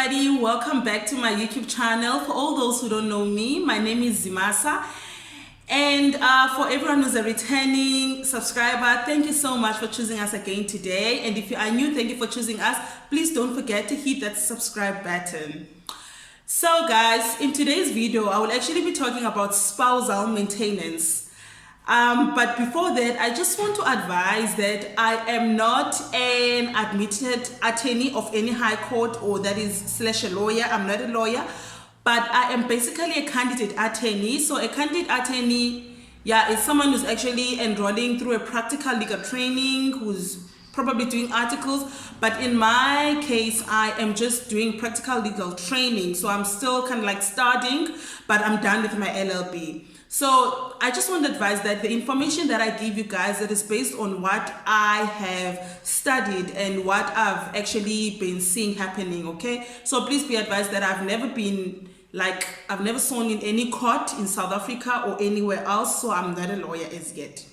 everybody, welcome back to my YouTube channel. For all those who don't know me, my name is Zimasa, and for everyone who's a returning subscriber, thank you so much for choosing us again today. And if you are new, thank you for choosing us. Please don't forget to hit that subscribe button. So guys, in today's video I will actually be talking about spousal maintenance. But before that, I just want to advise that I am not an admitted attorney of any high court or that is slash a lawyer. I'm not a lawyer, but I am basically a candidate attorney. So a candidate attorney, is someone who's actually enrolling through a practical legal training, who's probably doing articles. But in my case, I am just doing practical legal training. So I'm still kind of like studying, but I'm done with my LLB. So I just want to advise that the information that I give you guys, that is based on what I have studied and what I've actually been seeing happening, okay? So please be advised that I've never sworn in any court in South Africa or anywhere else, so I'm not a lawyer as yet.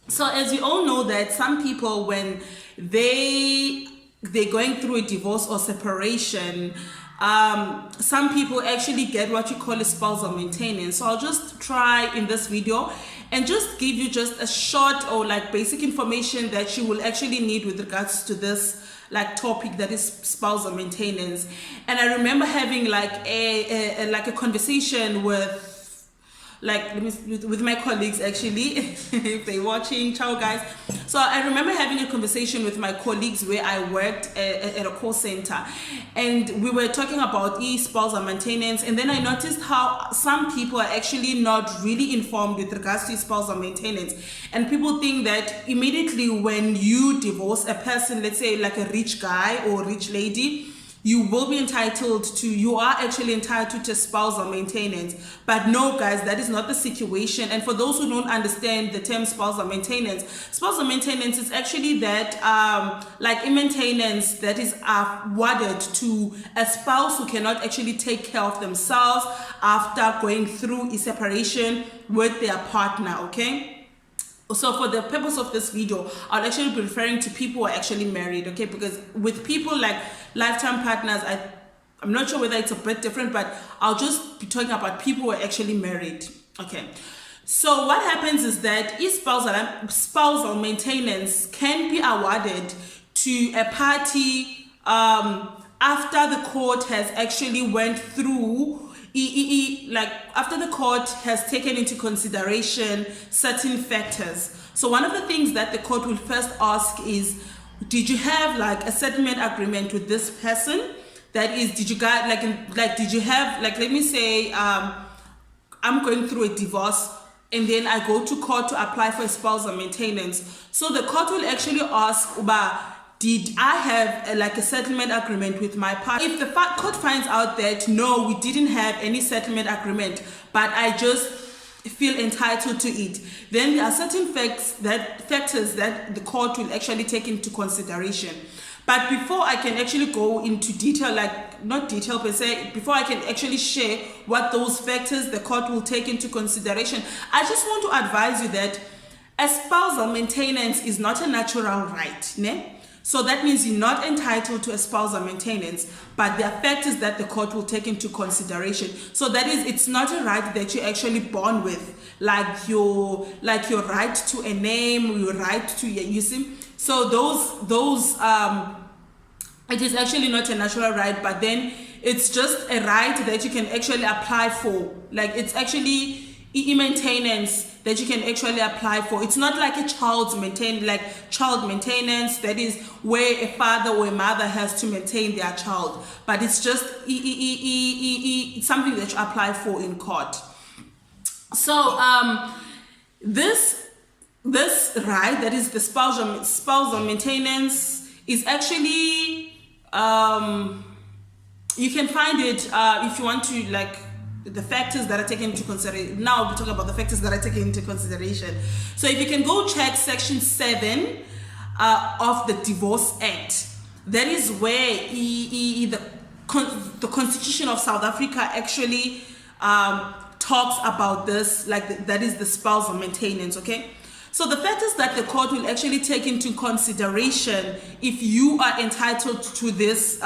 So as you all know that some people, when they're going through a divorce or separation, some people actually get what you call a spousal maintenance. So I'll just try in this video and just give you just a short or like basic information that you will actually need with regards to this like topic that is spousal maintenance. And I remember having like a conversation with my colleagues, actually, if they're watching. Ciao guys. So I remember having a conversation with my colleagues where I worked at a call center, and we were talking about spousal maintenance, and then I noticed how some people are actually not really informed with regards to spousal maintenance. And people think that immediately when you divorce a person, let's say like a rich guy or rich lady, you are actually entitled to spousal maintenance. But no guys, that is not the situation. And for those who don't understand the term spousal maintenance is actually that like a maintenance that is awarded to a spouse who cannot actually take care of themselves after going through a separation with their partner, okay? So for the purpose of this video, I'll actually be referring to people who are actually married, okay? Because with people like lifetime partners, I'm not sure whether it's a bit different, but I'll just be talking about people who are actually married, okay? So what happens is that spousal maintenance can be awarded to a party after the court has actually went through after the court has taken into consideration certain factors. So one of the things that the court will first ask is, did you have like a settlement agreement with this person? That is, did you guys did you have, like, let me say I'm going through a divorce and then I go to court to apply for a spousal maintenance. So the court will actually ask, did I have a settlement agreement with my partner? If the court finds out that no, we didn't have any settlement agreement, but I just feel entitled to it, then there are certain factors that the court will actually take into consideration. But before I can actually go into detail, not detail per se, before I can actually share what those factors the court will take into consideration, I just want to advise you that a spousal maintenance is not a natural right, ne? So that means you're not entitled to a spousal maintenance, but there are factors that the court will take into consideration. So that is, it's not a right that you're actually born with, like your right to a name, your right to, you see. So those it is actually not a natural right, but then it's just a right that you can actually apply for. Like, it's actually maintenance that you can actually apply for. It's not like a child maintenance, that is where a father or a mother has to maintain their child, but it's just it's something that you apply for in court. So this right, that is the spousal maintenance, is actually you can find it if you want to, the factors that are taken into consideration. Now we'll talk about the factors that are taken into consideration. So if you can go check section 7 of the Divorce Act, that is where the Constitution of South Africa actually talks about this, that is the spousal maintenance, okay? So the factors that the court will actually take into consideration if you are entitled to this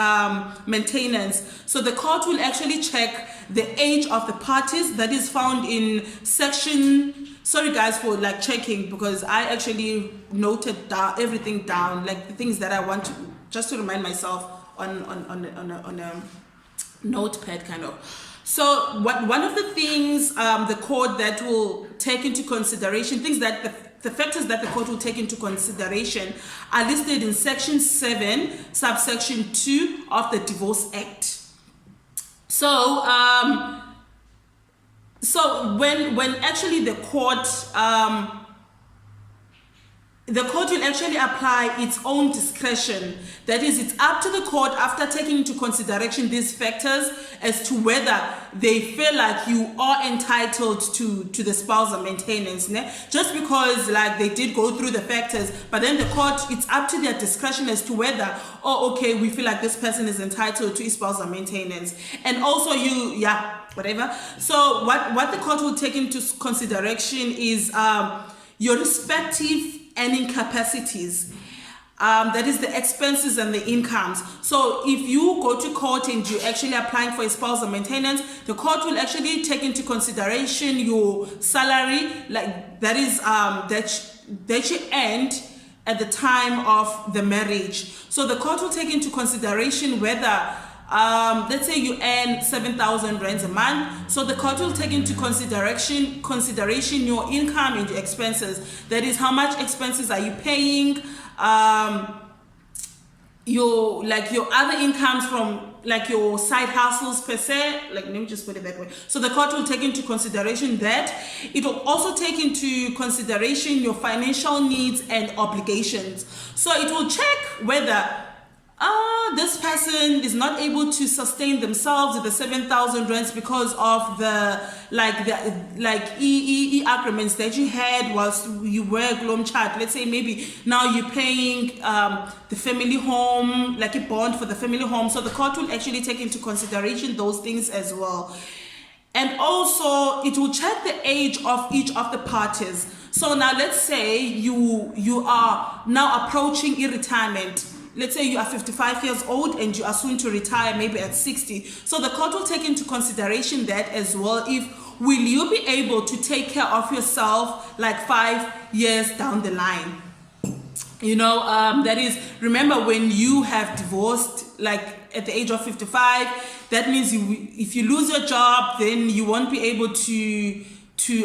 maintenance. So the court will actually check the age of the parties, that is found in section, sorry guys for like checking, because I actually noted down everything down, like the things that I want to, just to remind myself on a notepad kind of. So one of the things the court that will take into consideration, things that the factors that the court will take into consideration are listed in section 7 subsection 2 of the Divorce Act. So when actually the court will actually apply its own discretion. That is, it's up to the court, after taking into consideration these factors, as to whether they feel like you are entitled to the spousal maintenance. Ne? Just because like they did go through the factors, but then the court, it's up to their discretion as to whether, oh, okay, we feel like this person is entitled to spousal maintenance. And also whatever. So what the court will take into consideration is your respective earning capacities, that is the expenses and the incomes. So if you go to court and you're actually applying for a spousal maintenance, the court will actually take into consideration your salary, like that is that you earned at the time of the marriage. So the court will take into consideration whether let's say you earn 7,000 rands a month. So the court will take into consideration your income and your expenses. That is, how much expenses are you paying? Your other incomes from like your side hustles per se. Like, let me just put it that way. So the court will take into consideration that. It will also take into consideration your financial needs and obligations. So it will check whether this person is not able to sustain themselves with the 7,000 rands because of the agreements that you had whilst you were Glom Chat. Let's say maybe now you're paying the family home, like a bond for the family home. So the court will actually take into consideration those things as well. And also it will check the age of each of the parties. So now let's say you are now approaching retirement. Let's say you are 55 years old and you are soon to retire, maybe at 60. So the court will take into consideration that as well. Will you be able to take care of yourself like 5 years down the line? That is, remember when you have divorced, like at the age of 55, that means if you lose your job, then you won't be able to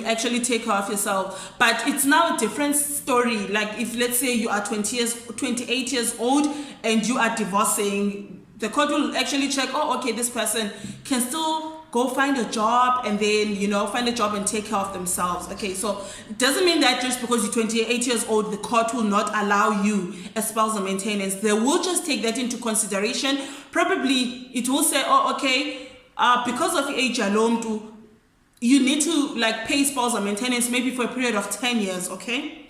actually take care of yourself. But it's now a different story. Like if let's say you are 28 years old and you are divorcing, the court will actually check, oh, okay, this person can still go find a job and then find a job and take care of themselves. Okay, so it doesn't mean that just because you're 28 years old, the court will not allow you a spousal maintenance. They will just take that into consideration. Probably it will say, oh, okay, because of age alone, you need to like pay spousal maintenance maybe for a period of 10 years, okay?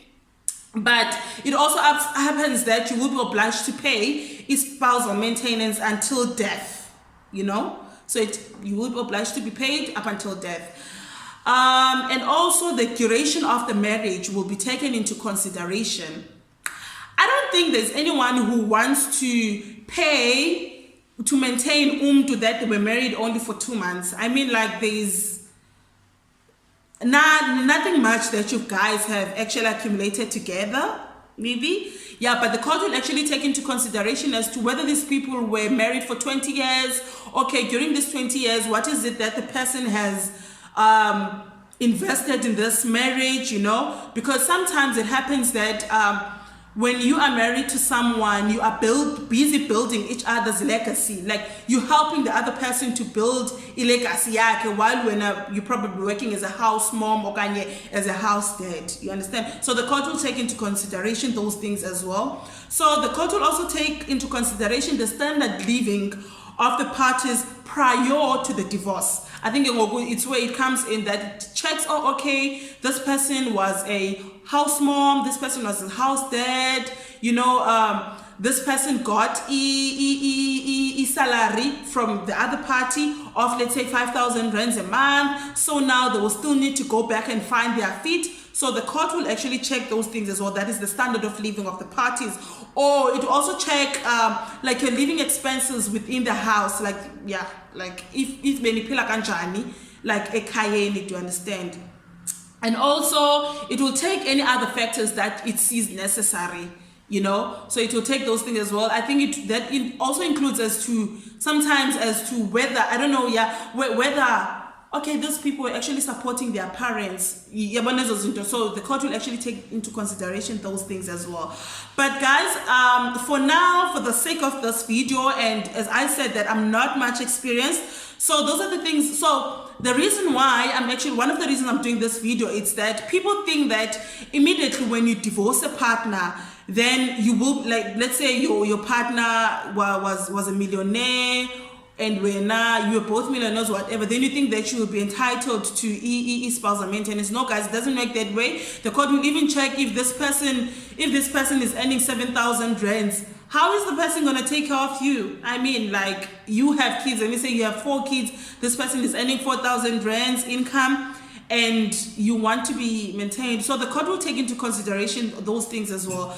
But it also happens that you will be obliged to pay spousal maintenance until death, So you will be obliged to be paid up until death. And also the duration of the marriage will be taken into consideration. I don't think there's anyone who wants to pay to maintain that they were married only for 2 months. I mean, like there's nothing much that you guys have actually accumulated together, maybe. Yeah, but the court will actually take into consideration as to whether these people were married for 20 years. Okay, during these 20 years, what is it that the person has invested in this marriage, Because sometimes it happens that when you are married to someone, you are busy building each other's legacy. Like you're helping the other person to build a legacy while you're probably working as a house mom or as a house dad. You understand? So the court will take into consideration those things as well. So the court will also take into consideration the standard living of the parties prior to the divorce. I think it's where it comes in that it checks, oh, okay, this person was a house mom, this person was a house dad, this person got a salary from the other party of, let's say, 5,000 rands a month. So now they will still need to go back and find their feet. So the court will actually check those things as well. That is the standard of living of the parties. Or it will also check like your living expenses within the house. Like, yeah, like if benipila kanjani, like ekhayeni, do you understand? And also it will take any other factors that it sees necessary, you know, so it will take those things as well. I think it also includes as to sometimes as to whether, I don't know, yeah, whether okay, those people are actually supporting their parents, so the court will actually take into consideration those things as well. But guys, for now, for the sake of this video, and as I said that I'm not much experienced, so those are the things. So the reason why one of the reasons I'm doing this video is that people think that immediately when you divorce a partner, then you will, like, let's say your partner was a millionaire, and when you were both millionaires, whatever, then you think that you will be entitled to spousal maintenance. No, guys, it doesn't work that way. The court will even check if this person is earning 7,000 rands. How is the person going to take care of you? I mean, like, you have kids, and you say you have 4 kids, this person is earning 4,000 rands income, and you want to be maintained. So the court will take into consideration those things as well.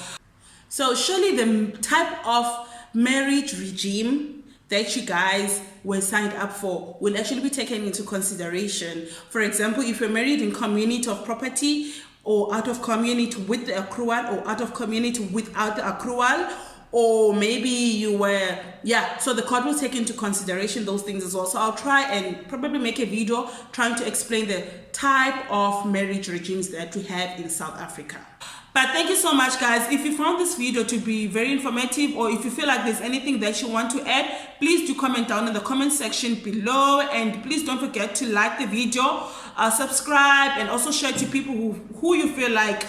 So surely the type of marriage regime that you guys were signed up for will actually be taken into consideration. For example, if you're married in community of property, or out of community with the accrual, or out of community without the accrual, or maybe you were, yeah, so the court will take into consideration those things as well. So I'll try and probably make a video trying to explain the type of marriage regimes that we have in South Africa. But thank you so much, guys. If you found this video to be very informative, or if you feel like there's anything that you want to add, please do comment down in the comment section below. And please don't forget to like the video, subscribe, and also share to people who you feel like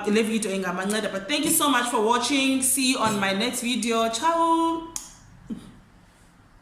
the video. But thank you so much for watching. See you on my next video. Ciao.